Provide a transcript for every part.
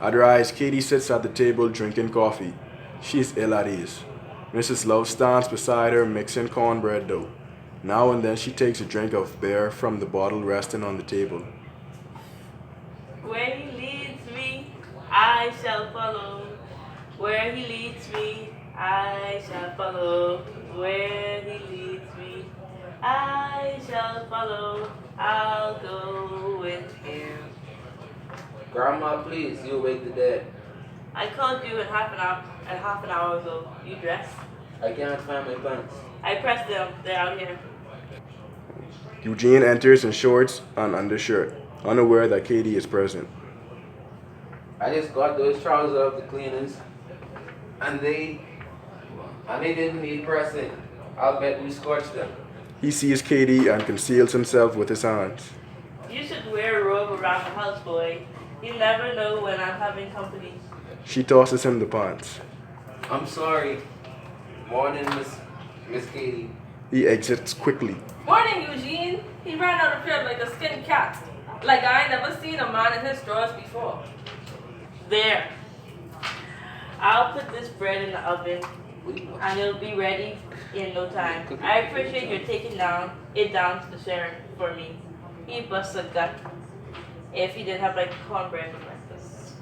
At her eyes, Katie sits at the table drinking coffee. She is ill at ease. Mrs. Love stands beside her mixing cornbread dough. Now and then she takes a drink of beer from the bottle resting on the table. Where he leads me, I shall follow. Where he leads me, I shall follow. Where he leads me, I shall follow. I'll go with him. Grandma, please, you wake the dead. I called you in half an hour ago. You dressed? I can't find my pants. I pressed them. They're out here. Eugene enters in shorts and undershirt, unaware that Katie is present. I just got those trousers off the cleaners, and they didn't need pressing. I'll bet we scorched them. He sees Katie and conceals himself with his hands. You should wear a robe around the house, boy. You never know when I'm having company. She tosses him the pants. I'm sorry. Morning, Miss Katie. He exits quickly. Morning, Eugene. He ran out of here like a skinned cat. Like I ain't never seen a man in his drawers before. There. I'll put this bread in the oven and it'll be ready in no time. I appreciate your taking it down to the sheriff for me. He busts a gut if he didn't have like cornbread for breakfast.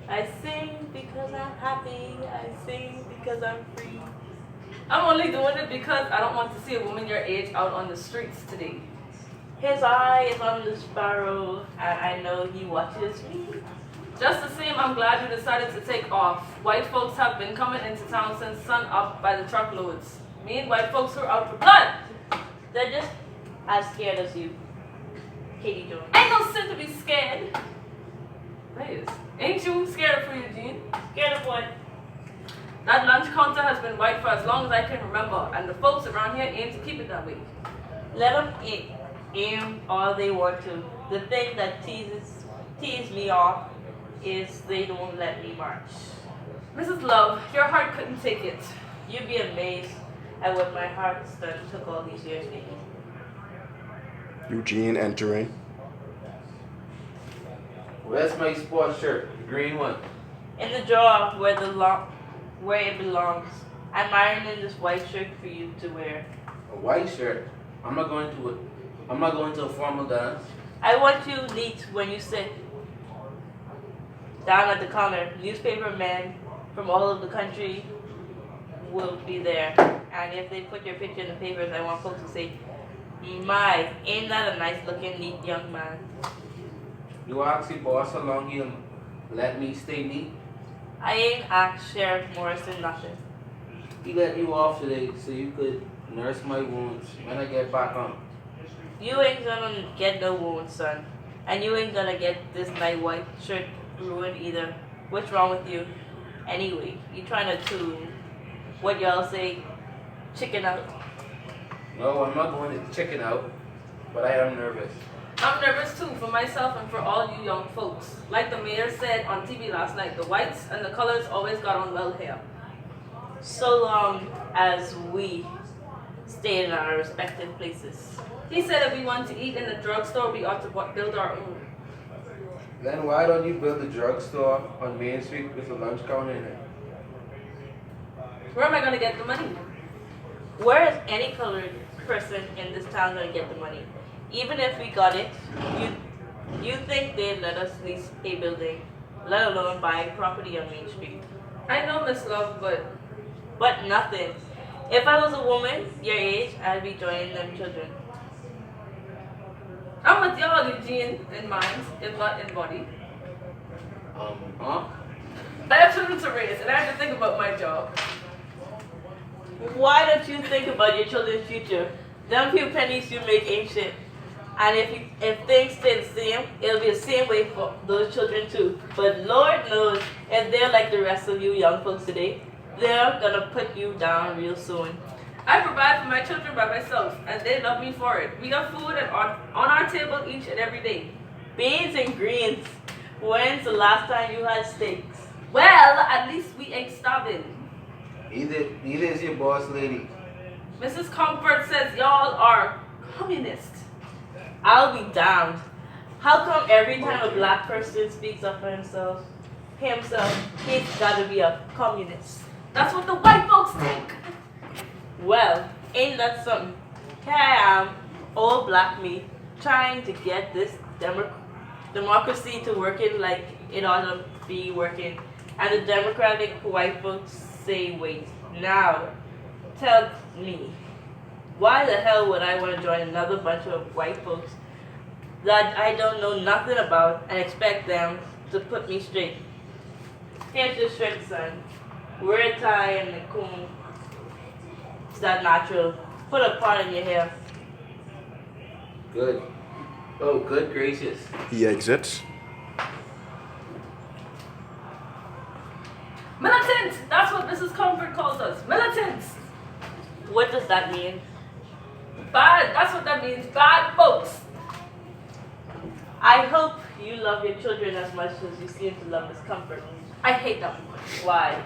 I sing because I'm happy. I sing because I'm free. I'm only doing it because I don't want to see a woman your age out on the streets today. His eye is on the sparrow and I know he watches me. Just the same, I'm glad you decided to take off. White folks have been coming into town since sun up by the truckloads. Me and white folks are out for blood. They're just as scared as you. Katie Jones. Ain't no sin to be scared. Please. Ain't you scared for Eugene? Scared of what? That lunch counter has been white for as long as I can remember, and the folks around here aim to keep it that way. Let them aim all they want to. The thing that teases me off is they don't let me march. Mrs. Love, your heart couldn't take it. You'd be amazed at what my heart's done took all these years to do. Eugene entering. Where's my sports shirt? The green one. In the drawer where it belongs. I'm ironing this white shirt for you to wear. A white shirt. I'm not going to a formal dance. I want you neat when you sit down at the counter. Newspaper men from all over the country will be there. And if they put your picture in the papers, I want folks to say, my, ain't that a nice looking, neat young man? You ask your boss how long he'll let me stay neat? I ain't asked Sheriff Morrison nothing. He let you off today so you could nurse my wounds when I get back home. You ain't gonna get no wounds, son. And you ain't gonna get this nice white shirt ruined either. What's wrong with you? Anyway, you trying to what y'all say, chicken out? No, I'm not going to chicken out, but I am nervous. I'm nervous too for myself and for all you young folks. Like the mayor said on TV last night, the whites and the colors always got on well here. So long as we stay in our respective places. He said if we want to eat in the drugstore, we ought to build our own. Then why don't you build a drugstore on Main Street with a lunch counter in it? Where am I going to get the money? Where is any colored person in this town gonna get the money? Even if we got it, you think they'd let us lease a building, let alone buy property on Main Street? I know, Miss Love, But nothing. If I was a woman your age, I'd be joining them children. I'm with y'all, Eugene, in mind, if not in body. Huh? I have children to raise, and I have to think about my job. Why don't you think about your children's future? Them few pennies you make ain't shit. And if things stay the same, it'll be the same way for those children too. But Lord knows, if they're like the rest of you young folks today, they're gonna put you down real soon. I provide for my children by myself, and they love me for it. We got food on our table each and every day. Beans and greens. When's the last time you had steaks? Well, at least we ain't starving. Neither is your boss lady. Mrs. Comfort says y'all are communists. I'll be damned. How come every time a black person speaks up for himself, himself, he's got to be a communist. That's what the white folks think. Well, ain't that something? Here I am, old black me, trying to get this democracy to working like it ought to be working. And the democratic white folks say, wait, now, tell me, why the hell would I want to join another bunch of white folks that I don't know nothing about and expect them to put me straight? Here's your shirt, son. Wear a tie and a comb. Is that natural? Put a part in your hair. Good. Oh, good gracious. He exits. Militants! That's what Mrs. Comfort calls us. Militants! What does that mean? Bad. That's what that means. Bad folks. I hope you love your children as much as you seem to love Miss Comfort. I hate them. Why?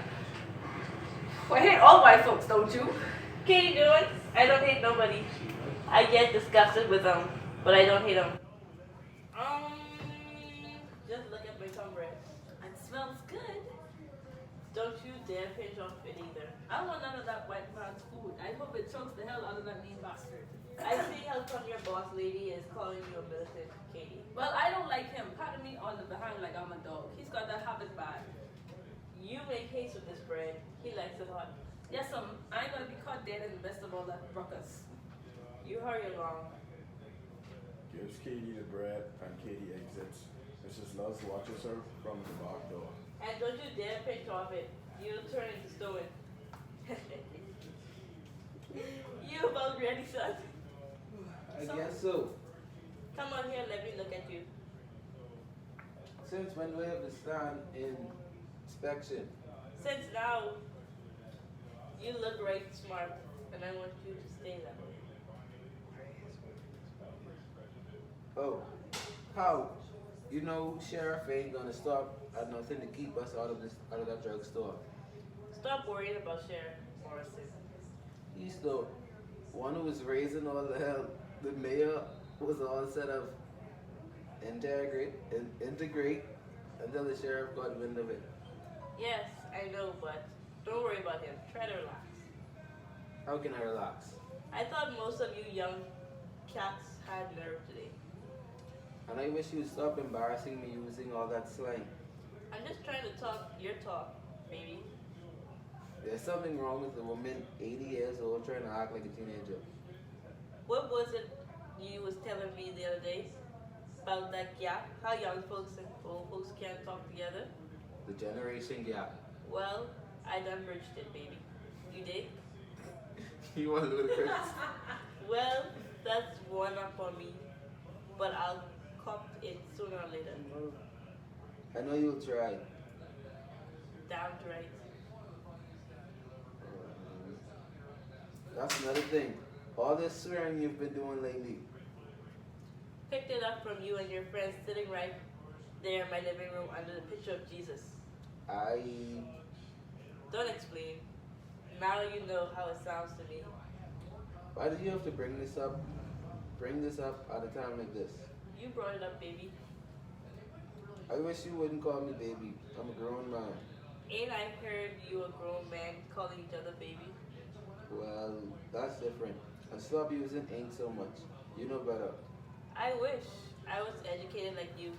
I hate all white folks, don't you? Katie doing? I don't hate nobody. I get disgusted with them, but I don't hate them. Just look at my cornbread. It smells good. Don't you dare pinch off it either. I don't want none of that white man's food. I hope it chokes the hell out of that mean bastard. I see how come your boss lady is calling you a militant, Katie. Well, I don't like him. Patting me on the behind like I'm a dog. He's got that habit bad. You make haste with this bread. He likes it hot. Yes, I ain't gonna be caught dead in the best of all that ruckus. You hurry along. Gives Katie the bread and Katie exits. Mrs. Loves watches her from the back door. And don't you dare pinch off it. You'll turn into stone. You about ready, son? I guess so. Come on here, let me look at you. Since when do I have to stand in inspection? Since now, you look right smart, and I want you to stay that way. Oh, how? You know, Sheriff ain't gonna stop at nothing to keep us out of that drugstore. Stop worrying about Sheriff Morrison. He's the one who was raising all the hell. The mayor was all set up integrate until the sheriff got wind of it. Yes, I know, but don't worry about him. Try to relax. How can I relax? I thought most of you young cats had nerve today. And I wish you'd stop embarrassing me using all that slang. I'm just trying to talk your talk, baby. There's something wrong with a woman 80 years old trying to act like a teenager. What was it you was telling me the other day about that gap? How young folks and old folks can't talk together? The generation gap. Well, I done bridged it, baby. You did? You want ludicrous? Well, that's one up on me, but I'll cop it sooner or later. I know you'll try. Damn right. That's another thing. All this swearing you've been doing lately. Picked it up from you and your friends sitting right there in my living room under the picture of Jesus. Don't explain. Now you know how it sounds to me. Why did you have to bring this up? Bring this up at a time like this? You brought it up, baby. I wish you wouldn't call me baby. I'm a grown man. Ain't I heard you a grown man calling each other baby? Well, that's different. And stop using ain't so much. You know better. I wish I was educated like you,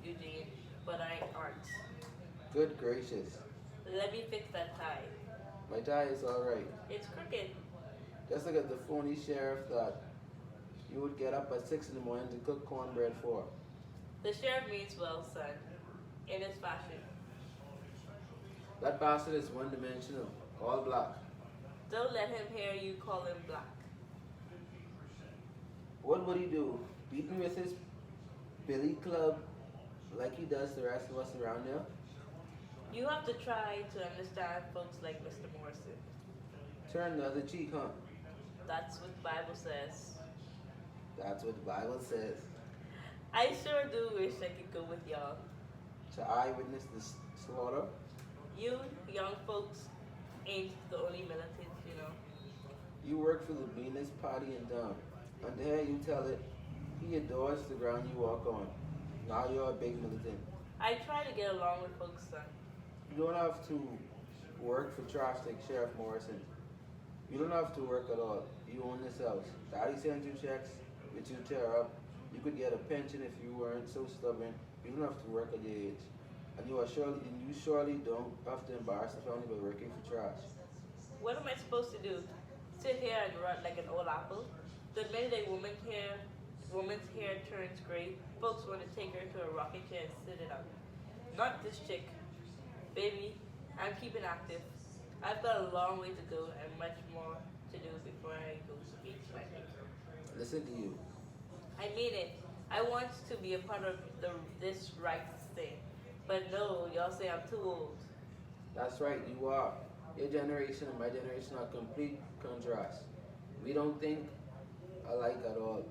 Eugene, but I aren't. Good gracious. Let me fix that tie. My tie is alright. It's crooked. Just look at the phony sheriff that you would get up at 6 in the morning to cook cornbread for. The sheriff means well, son, in his fashion. That bastard is one-dimensional. All black. Don't let him hear you call him black. What would he do? Beat me with his billy club like he does the rest of us around here? You have to try to understand folks like Mr. Morrison. Turn the other cheek, huh? That's what the Bible says. That's what the Bible says. I sure do wish I could go with y'all. To eyewitness the slaughter? You young folks ain't the only militants, you know. You work for the meanest party in town. And there you tell it, he adores the ground you walk on. Now you're a big militant. I try to get along with folks, son. You don't have to work for trash like Sheriff Morrison. You don't have to work at all. You own this house. Daddy sends you checks, which you tear up. You could get a pension if you weren't so stubborn. You don't have to work at your age. And you surely don't have to embarrass the family by working for trash. What am I supposed to do? Sit here and rot like an old apple? The minute a woman's hair turns gray, folks want to take her to a rocking chair and sit it up. Not this chick. Baby, I'm keeping active. I've got a long way to go and much more to do before I go to meet my maker. Listen to you. I mean it. I want to be a part of this rights thing. But no, y'all say I'm too old. That's right, you are. Your generation and my generation are complete contrast. We don't think alike at all.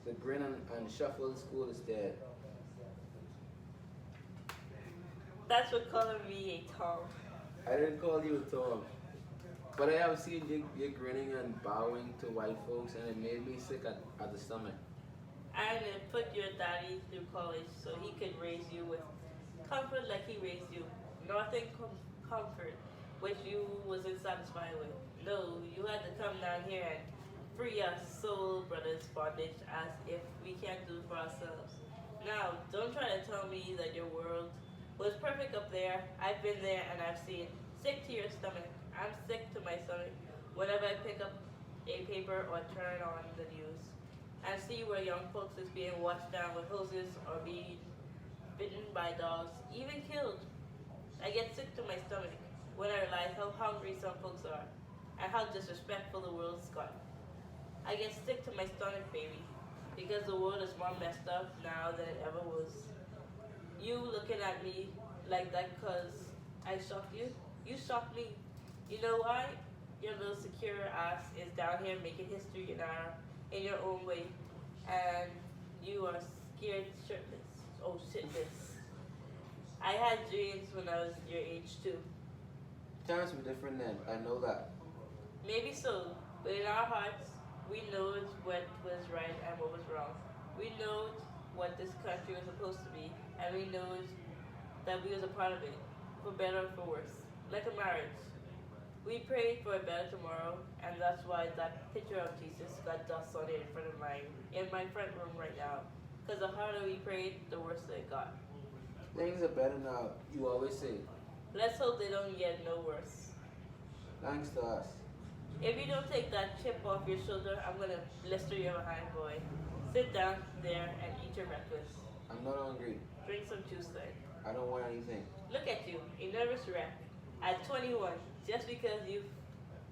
The grin and shuffle school is dead. That's what calling me a Tom. I didn't call you a Tom. But I have seen you grinning and bowing to white folks, and it made me sick at the stomach. I'm gonna put your daddy through college so he could raise you with comfort like he raised you. Nothing comfort which you wasn't satisfied with. No, you had to come down here and free us soul brothers bondage as if we can't do for ourselves. Now, don't try to tell me that your world was perfect up there. I've been there and I've seen. Sick to your stomach. I'm sick to my stomach whenever I pick up a paper or turn on the news and see where young folks is being washed down with hoses or being bitten by dogs, even killed. I get sick to my stomach when I realize how hungry some folks are and how disrespectful the world's gotten. I get sick to my stomach, baby, because the world is more messed up now than it ever was. You looking at me like that cause I shocked you? You shocked me. You know why? Your little secure ass is down here making history in your own way, and you are scared shirtless. Oh shitless. I had dreams when I was your age too. Times were different then, I know that. Maybe so, but in our hearts, we know what was right and what was wrong. We know what this country was supposed to be, and we know that we was a part of it, for better or for worse. Like a marriage. We prayed for a better tomorrow, and that's why that picture of Jesus got dust on it in my front room right now. Because the harder we prayed, the worse it got. Things are better now, you always say. Let's hope they don't get no worse. Thanks to us. If you don't take that chip off your shoulder, I'm gonna blister your behind, boy. Sit down there and eat your breakfast. I'm not hungry. Drink some juice then. I don't want anything. Look at you, a nervous wreck. At 21, just because you've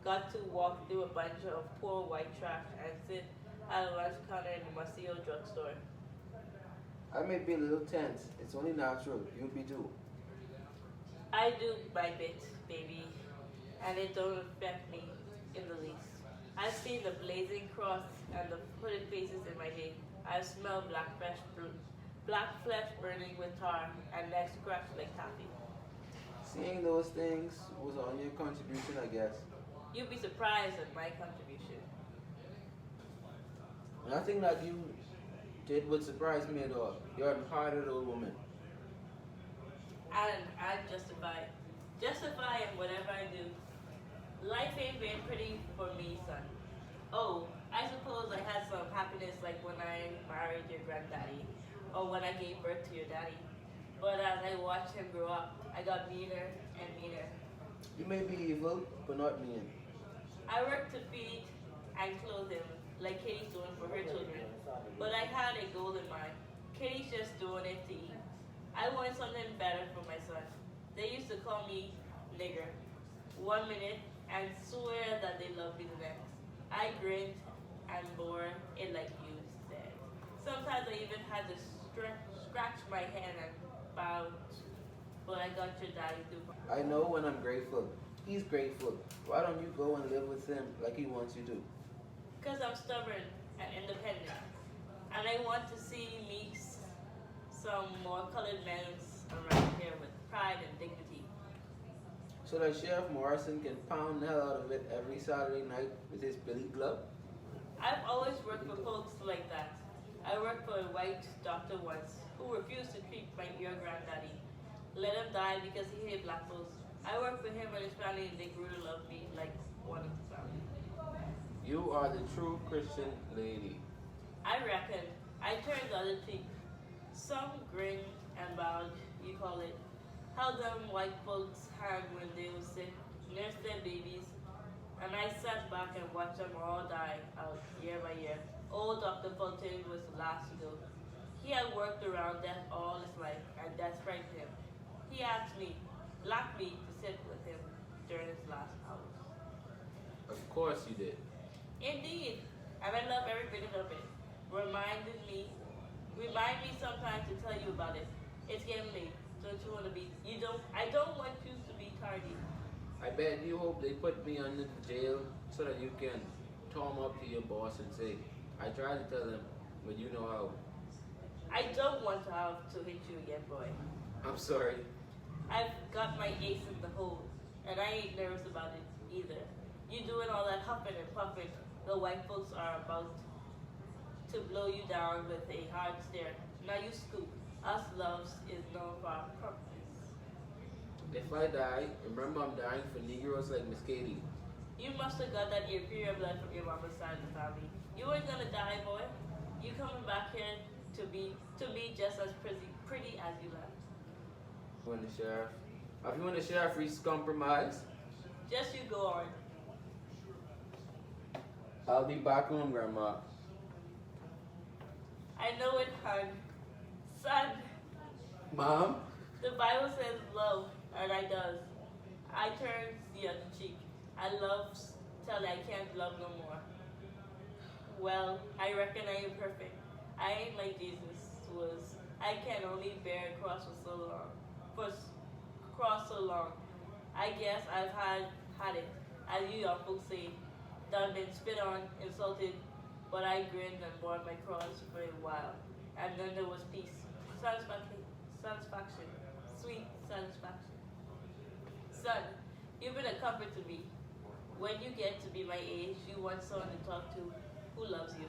got to walk through a bunch of poor white trash and sit at a lunch counter in the musty old drugstore. I may be a little tense. It's only natural. You be too. I do my bit, baby, and it don't affect me in the least. I've seen the blazing cross and the hooded faces in my day. I've smelled black flesh burning with tar and necks crushed like taffy. Seeing those things was on your contribution, I guess. You'd be surprised at my contribution. Nothing that you did would surprise me at all. You're a hard old woman. And I'm justified. Justify in whatever I do. Life ain't been pretty for me, son. Oh, I suppose I had some happiness like when I married your granddaddy or when I gave birth to your daddy. But as I watched him grow up, I got meaner and meaner. You may be evil, but not mean. I worked to feed and clothe him like Katie's doing for her children. But I had a goal in mind. Katie's just doing it to eat. I want something better for my son. They used to call me nigger 1 minute and swear that they loved me the next. I grinned and bore it like you said. Sometimes I even had to scratch my hand and bow. But I got your daddy through. I know when I'm grateful. He's grateful. Why don't you go and live with him like he wants you to? Because I'm stubborn and independent. And I want to see me some more colored men around here with pride and dignity. So that Sheriff Morrison can pound the hell out of it every Saturday night with his billy glove? I've always worked for folks like that. I worked for a white doctor once who refused to treat your granddaddy. Let him die because he hated black folks. I worked for him and his family and they grew to love me like one of the family. You are the true Christian lady. I reckon. I turned the other cheek. Some grinned and bowed, you call it. How them white folks hand when they were sick, nursed their babies, and I sat back and watched them all die out year by year. Old Dr. Fulton was the last to go. He had worked around death all his life, and death frightened him. He asked me, locked me to sit with him during his last hours. Of course you did. Indeed, and I love every bit of it. Remind me sometimes to tell you about it. It's getting late. Don't you want to be? I don't want you to be tardy. I bet you hope they put me under the jail so that you can tom up to your boss and say, I tried to tell them, but you know how. I don't want to have to hit you again, boy. I'm sorry. I've got my ace in the hole, and I ain't nervous about it either. You doing all that huffing and puffing, the white folks are about to blow you down with a hard stare. Now you scoop. Us loves is known for our promptness. If I die, remember I'm dying for Negroes like Miss Katie. You must have got that inferior blood from your mama's side of the family. You ain't gonna die, boy. You coming back here to be just as pretty as you left. You and the sheriff. If you and the sheriff reach compromise, Just you go on. I'll be back home, Grandma. I know it, hon. Son, Mom? the Bible says love, and I does. I turns the other cheek. I love till I can't love no more. Well, I reckon I am perfect. I ain't like Jesus was. I can only bear a cross for so long. Cross so long. I guess I've had it, as you young folks say, done been spit on, insulted, but I grinned and bore my cross for a while. And then there was peace. Satisfaction. Sweet satisfaction. Son, you've been a comfort to me. When you get to be my age, you want someone to talk to who loves you.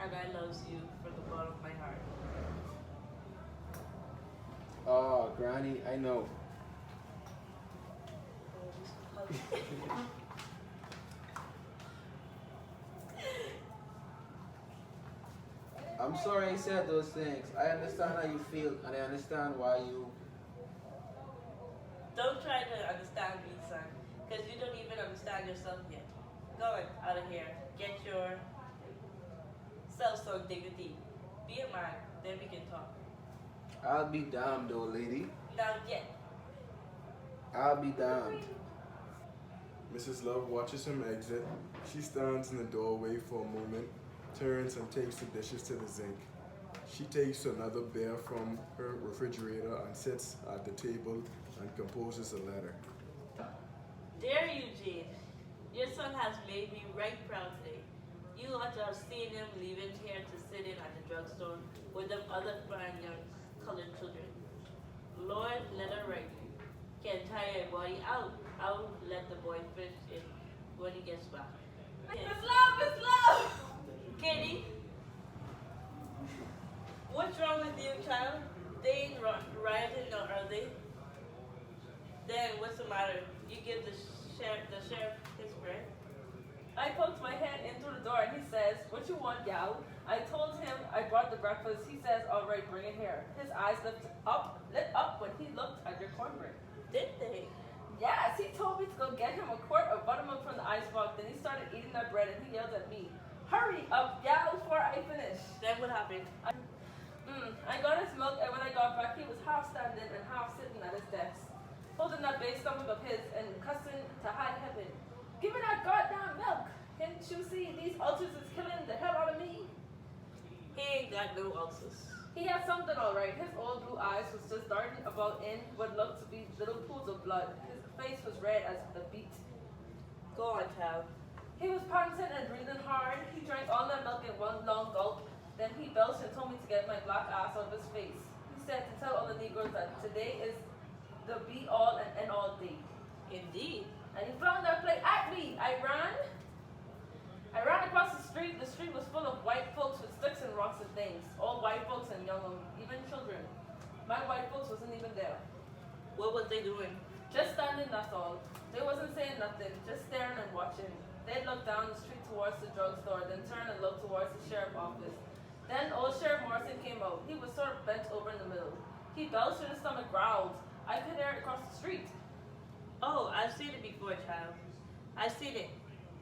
And I loves you from the bottom of my heart. Oh, Granny, I know. I'm sorry I said those things. I understand how you feel and I understand why you... Don't try to understand me, son, because you don't even understand yourself yet. Go on, out of here. Get your self-some dignity. Be a man, then we can talk. I'll be damned, old lady. Now get. I'll be damned. Mrs. Love watches him exit. She stands in the doorway for a moment, turns and takes the dishes to the sink. She takes another beer from her refrigerator and sits at the table and composes a letter. Dear Eugene, your son has made me right proud today. You ought to have seen him leaving here to sit in at the drugstore with them other fine young colored children. Lord, let her write. Can tire your body out. I'll let the boy finish it when he gets back. It's love, it's love! Kitty, what's wrong with you, child? They ain't rioting, no, are they? Then what's the matter? You give the sheriff his bread? I poked my head in through the door and he says, what you want, gal? I told him I brought the breakfast. He says, all right, bring it here. His eyes lit up when he looked at your cornbread. Did they? Yes, he told me to go get him a quart of buttermilk from the icebox. Then he started eating that bread and he yelled at me, hurry up, gal, before I finish. Then what happened? I got his milk and when I got back, he was half standing and half sitting at his desk, holding that big stomach of his and cussing to high heaven. Give me that goddamn milk! Can't you see these ulcers is killing the hell out of me? He ain't got no ulcers. He had something all right. His old blue eyes was just darting about in what looked to be little pools of blood. His face was red as a beet. Go on, child. He was panting and breathing hard. He drank all that milk in one long gulp. Then he belched and told me to get my black ass out of his face. He said to tell all the Negroes that today is the be-all and end-all day. Indeed. And he flung that plate at me. I ran. I ran across the street. The street was full of white folks with sticks and rocks and things. All white folks and young, even children. My white folks wasn't even there. What was they doing? Just standing, that's all. They wasn't saying nothing, just staring and watching. They'd look down the street towards the drugstore, then turn and look towards the sheriff's office. Then old Sheriff Morrison came out. He was sort of bent over in the middle. He belched in his stomach, growled. I could hear it across the street. Oh, I've seen it before, child. I've seen it.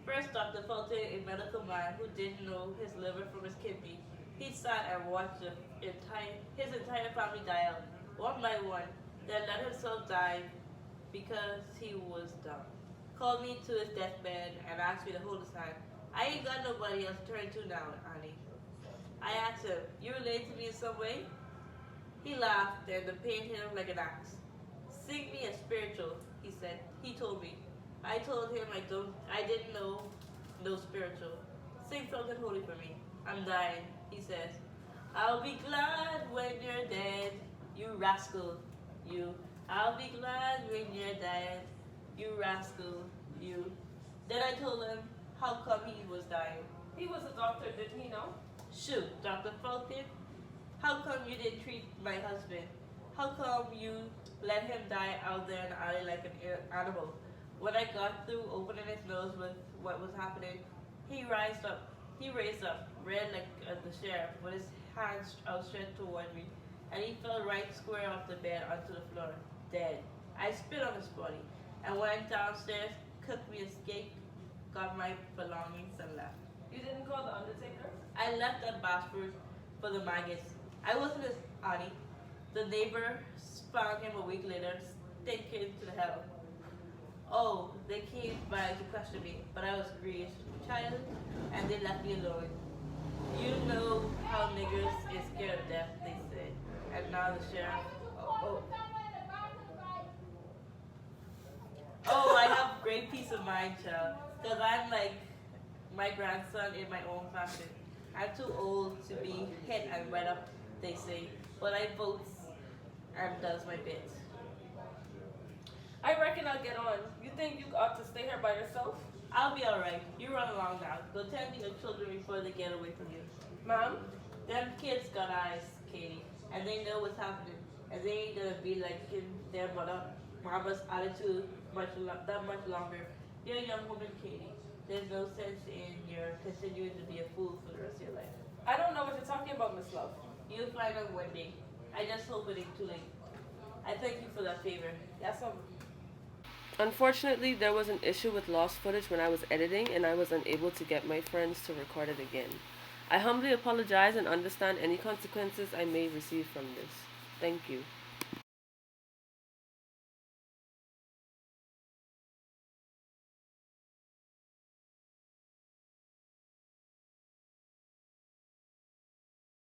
First, Dr. Fulton, a medical man who didn't know his liver from his kidney. He sat and watched his entire family die out, one by one, then let himself die because he was dumb. Called me to his deathbed and asked me to hold his hand. I ain't got nobody else to turn to now, Annie. I asked him, you related to me in some way? He laughed and the pain hit him like an axe. Sing me a spiritual, he said. He told me. I told him I didn't know no spiritual. Sing something holy for me. I'm dying, he says. I'll be glad when you're dead, you rascal, you. I'll be glad when you're dead, you rascal, you. Then I told him how come he was dying. He was a doctor, didn't he know? Shoot, Dr. Fulton, how come you didn't treat my husband? How come you let him die out there in the alley like an animal? When I got through opening his nose with what was happening, he raised up, red like the sheriff, with his hands outstretched toward me, and he fell right square off the bed onto the floor, dead. I spit on his body, and went downstairs, cooked me a steak, got my belongings, and left. You didn't call the undertaker? I left that bastard for the maggots. I wasn't his auntie. The neighbor found him a week later, stinking to the hell. Oh, they came by to question me, but I was Greece child, and they left me alone. You know how niggers is scared of death, they said. And now the sheriff. Oh, I have great peace of mind, child, because I'm like my grandson in my own fashion. I'm too old to be hit and wet up, they say, but I vote and does my bit. I reckon I'll get on. You think you ought to stay here by yourself? I'll be alright. You run along now. Go tend to your children before they get away from you. Ma'am? Them kids got eyes, Katie, and they know what's happening, and they ain't gonna be like in their mama's attitude that much longer. You're a young woman, Katie. There's no sense in your continuing to be a fool for the rest of your life. I don't know what you're talking about, Miss Love. You'll find out one day. I just hope it ain't too late. I thank you for that favor. Yes, ma'am. Unfortunately, there was an issue with lost footage when I was editing, and I was unable to get my friends to record it again. I humbly apologize and understand any consequences I may receive from this. Thank you.